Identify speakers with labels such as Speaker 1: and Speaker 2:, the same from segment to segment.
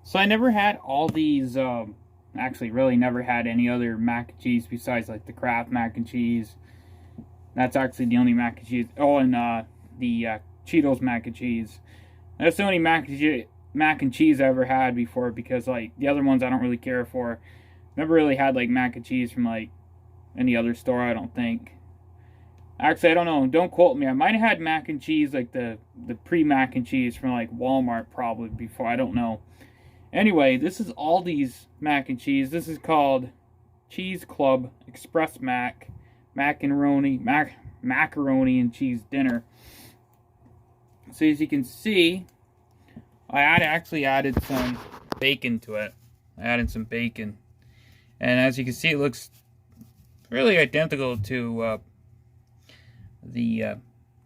Speaker 1: So I never had all these, actually really never had any other mac and cheese besides like the Kraft mac and cheese. That's actually the only mac and cheese. Oh, and the Cheetos mac and cheese. That's the only mac and cheese I ever had before, because like the other ones I don't really care for. Never really had like mac and cheese from like any other store, I don't think. Actually, I don't know. Don't quote me. I might have had mac and cheese, like the pre-mac and cheese from like Walmart probably before. I don't know. Anyway, this is Aldi's mac and cheese. This is called Cheese Club Express Macaroni and Cheese Dinner. So as you can see, actually added some bacon to it. I added some bacon, and as you can see, it looks really identical to the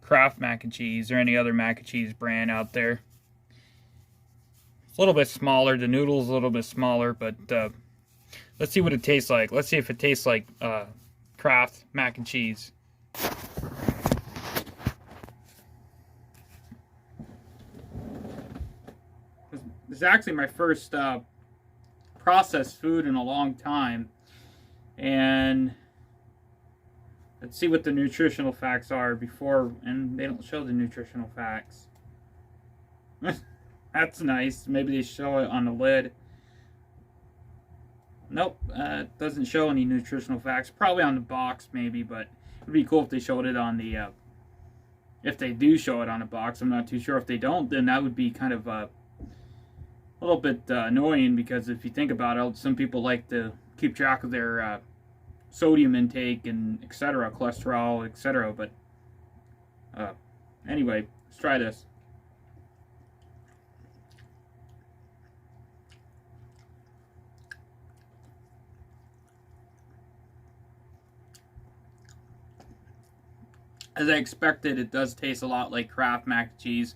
Speaker 1: Kraft mac and cheese or any other mac and cheese brand out there. It's a little bit smaller. The noodle's a little bit smaller, but let's see what it tastes like. Let's see if it tastes like Kraft mac and cheese. This is actually my first processed food in a long time, and let's see what the nutritional facts are before, and they don't show the nutritional facts. That's nice. Maybe they show it on the lid. Nope, it doesn't show any nutritional facts. Probably on the box, maybe, but it'd be cool if they showed it on the, if they do show it on the box. I'm not too sure. If they don't, then that would be kind of a little bit annoying, because if you think about it, some people like to keep track of their sodium intake and etc., cholesterol, etc. But anyway, let's try this. As I expected, it does taste a lot like Kraft mac and cheese.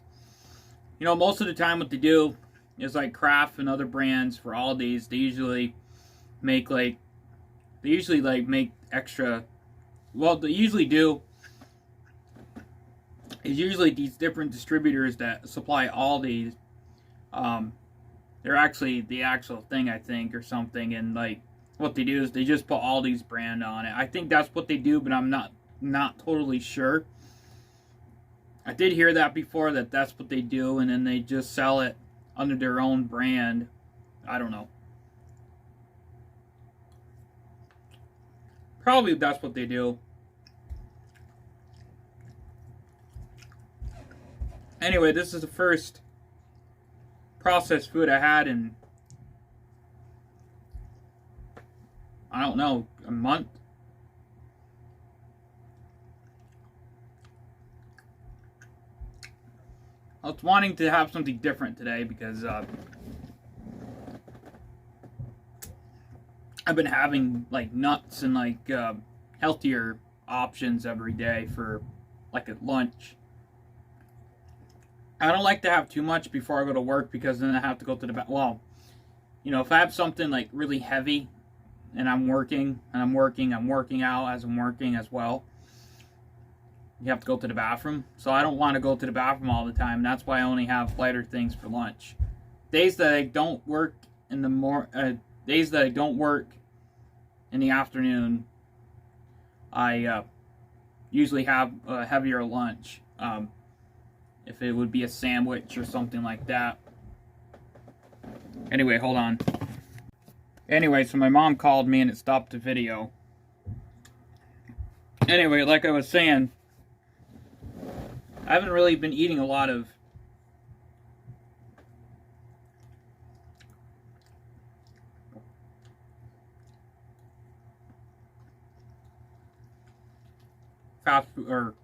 Speaker 1: You know, most of the time what they do is like Kraft and other brands for Aldi's, they usually make make extra, well, they usually do, is usually these different distributors that supply Aldi's, they're actually the actual thing, I think, or something, and like what they do is they just put Aldi's brand on it. I think that's what they do, but I'm not totally sure. I did hear that before, that that's what they do, and then they just sell it under their own brand. I don't know. Probably that's what they do. Anyway, this is the first processed food I had in, I don't know, a month. I was wanting to have something different today, because I've been having like nuts and like healthier options every day for like at lunch. I don't like to have too much before I go to work, because then I have to go to the bathroom. Well, you know, if I have something like really heavy and I'm working out as I'm working as well, you have to go to the bathroom. So I don't want to go to the bathroom all the time. That's why I only have lighter things for lunch. Days that I don't work in the days that I don't work in the afternoon, I usually have a heavier lunch. If it would be a sandwich or something like that. Anyway, hold on. Anyway, so my mom called me and it stopped the video. Anyway, like I was saying, I haven't really been eating a lot of fast food or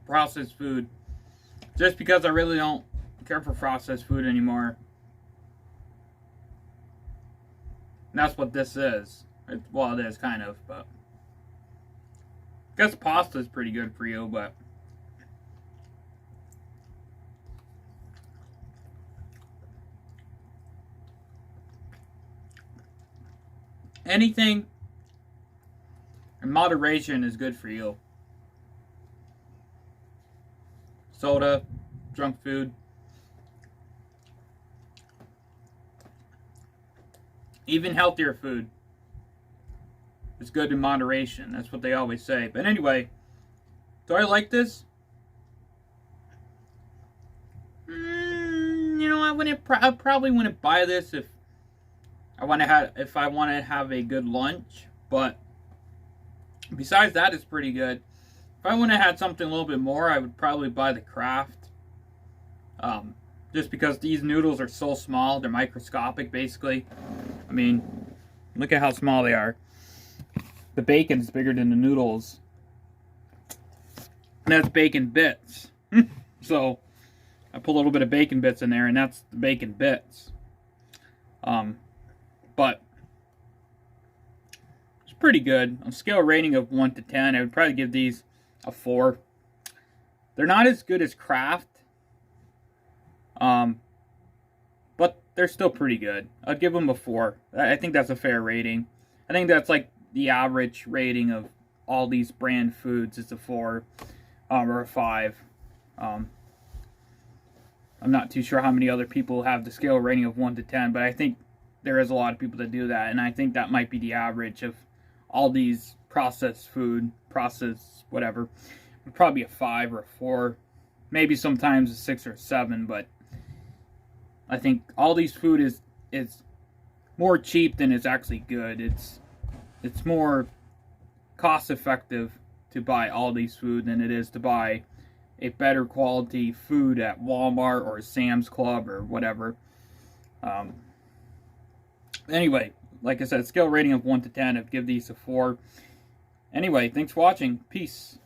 Speaker 1: processed food, just because I really don't care for processed food anymore. And that's what this is. Well, it is kind of, but I guess pasta is pretty good for you, but anything And moderation is good for you. Soda, junk food. Even healthier food is good in moderation. That's what they always say. But anyway, do I like this? You know, I probably wouldn't buy this if I want to have a good lunch. But besides that, it's pretty good. If I would have had something a little bit more, I would probably buy the Kraft. Just because these noodles are so small, they're microscopic basically. I mean, look at how small they are. The bacon's bigger than the noodles. And that's bacon bits. So, I put a little bit of bacon bits in there, and that's the bacon bits. But it's pretty good. On a scale rating of 1 to 10, I would probably give these a 4. They're not as good as Kraft. But they're still pretty good. I'd give them a 4. I think that's a fair rating. I think that's like the average rating of all these brand foods. It's a 4 or a 5. I'm not too sure how many other people have the scale rating of 1 to 10, but I think there is a lot of people that do that, and I think that might be the average of all these processed food, whatever. It'd probably be a 5 or a 4, maybe sometimes a 6 or a 7, but I think all these food is more cheap than it's actually good. It's more cost effective to buy Aldi's food than it is to buy a better quality food at Walmart or Sam's Club or whatever. Anyway, like I said, scale rating of 1 to 10, I'd give these a 4. Anyway, thanks for watching. Peace.